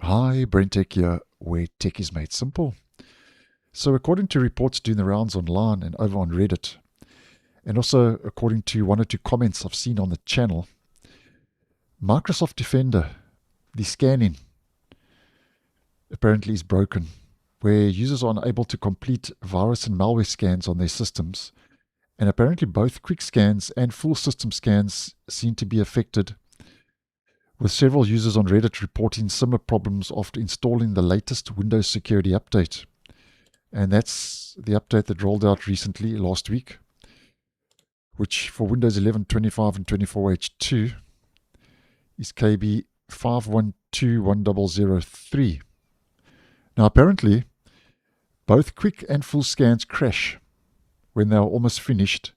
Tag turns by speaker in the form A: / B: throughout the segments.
A: Hi, BrenTech here, where tech is made simple. So according to reports doing the rounds online and over on Reddit, and also according to one or two comments I've seen on the channel, Microsoft Defender, the scanning, apparently is broken, where users are unable to complete virus and malware scans on their systems, and apparently both quick scans and full system scans seem to be affected, with several users on Reddit reporting similar problems after installing the latest Windows security update. And that's the update that rolled out recently last week, which for Windows 11, 25, and 24H2 is KB 5121003. Now, apparently, both quick and full scans crash when they are almost finished,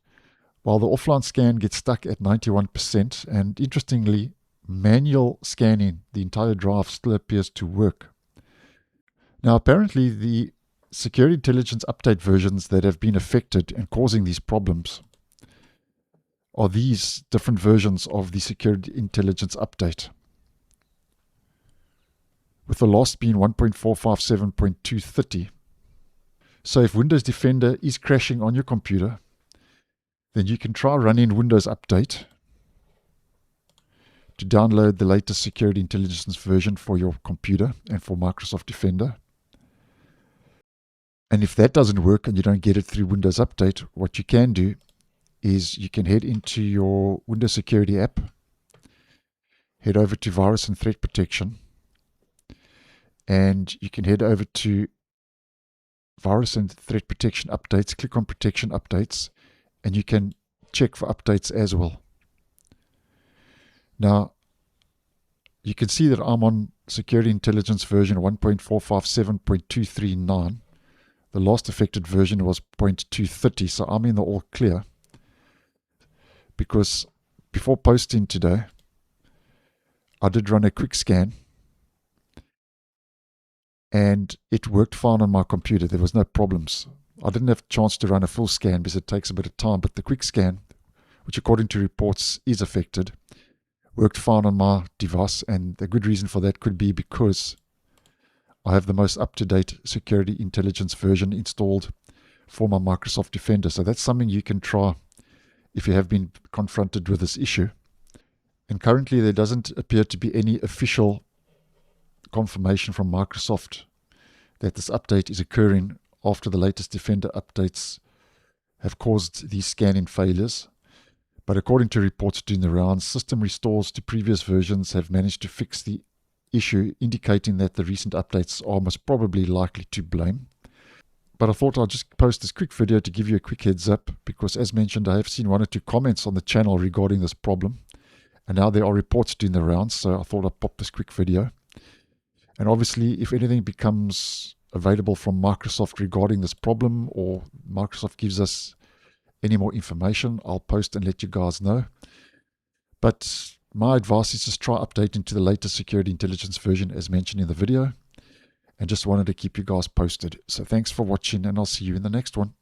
A: while the offline scan gets stuck at 91%, and interestingly, manual scanning the entire drive still appears to work. Now, apparently, the security intelligence update versions that have been affected and causing these problems are these different versions of the security intelligence update, with the last being 1.457.230. So if Windows Defender is crashing on your computer, then you can try running Windows Update to download the latest security intelligence version for your computer and for Microsoft Defender. And if that doesn't work and you don't get it through Windows Update, what you can do is you can head into your Windows Security app, head over to Virus and Threat Protection, and you can head over to Virus and Threat Protection Updates, click on Protection Updates, and you can check for updates as well. Now, you can see that I'm on Security Intelligence version 1.457.239. The last affected version was 0.230, so I'm in the all clear. Because before posting today, I did run a quick scan, and it worked fine on my computer. There was no problems. I didn't have a chance to run a full scan because it takes a bit of time, but the quick scan, which according to reports is affected, worked fine on my device, and the good reason for that could be because I have the most up-to-date security intelligence version installed for my Microsoft Defender. So that's something you can try if you have been confronted with this issue. And currently there doesn't appear to be any official confirmation from Microsoft that this update is occurring after the latest Defender updates have caused these scanning failures. But according to reports doing the rounds, system restores to previous versions have managed to fix the issue, indicating that the recent updates are most probably likely to blame. But I thought I'll just post this quick video to give you a quick heads up, because as mentioned, I have seen one or two comments on the channel regarding this problem, and now there are reports doing the rounds, so I thought I'd pop this quick video. And obviously, if anything becomes available from Microsoft regarding this problem, or Microsoft gives us any more information, I'll post and let you guys know. But my advice is just try updating to the latest security intelligence version as mentioned in the video, and just wanted to keep you guys posted. So thanks for watching, and I'll see you in the next one.